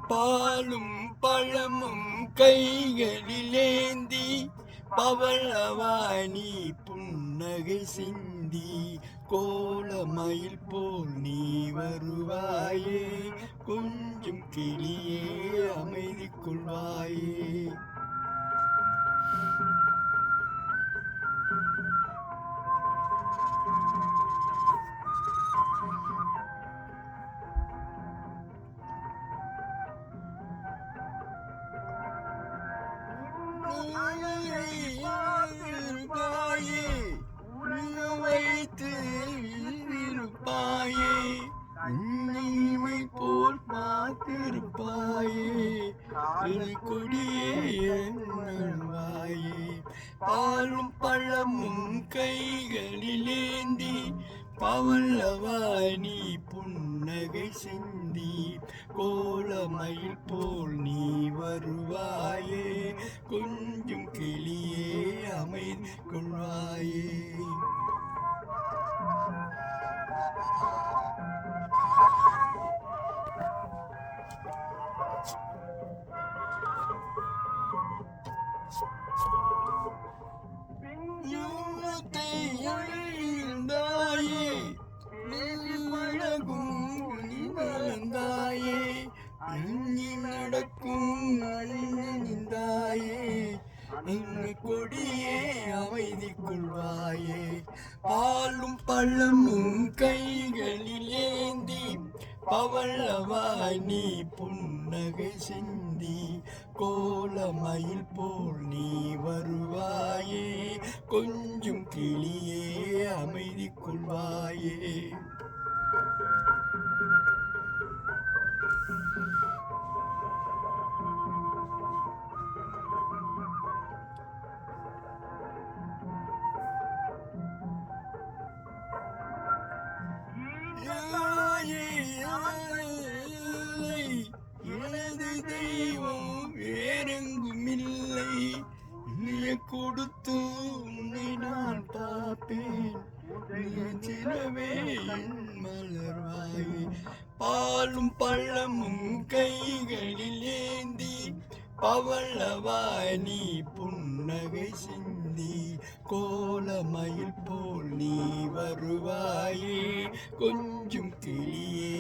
பாலும் பழமும் கைகளிலேந்தி பவளவாணி புன்னகை சிந்தி கோலமயில் போல் நீ வருவாயே, கொஞ்சம் கிளியே அமைதி கொள்வாயே. வைத்து இருப்பாயே, நீமை போல் பார்த்திருப்பாயே, கொடியே வாயே. பாலும் பழமும் கைகளிலேந்தி பவளவாணி புன்னகை சிந்தி கோலமயில் போல் நீ வருவாயே, கொஞ்சம் கிளியே அமைதி கொள்வாயே. வளர்ந்தாயே, அஞ்சி நடக்கும் அழிந்தாயே, கொடியே அமைதி கொள்வாயே. பாலும் பழமும் கைகளில் ஏந்தி பவளவாணி புன்னகை சிந்தி கோலமயில் போல் நீ வருவாயே, கொஞ்சம் கிளியே அமைதி கொள்வாயே. எனது தெய்வம் வேறெங்குமில்லை, நீ கொடுத்து உன்னை நான் பார்ப்பேன், சிலவே என் மலர்வாயே. பாலும் பழமும் கைகளில் ஏந்தி பவளவாணி புன்னகை சிந்தி கோலமயில் போல் நீ வருவாயே, கொஞ்சம் கிளியே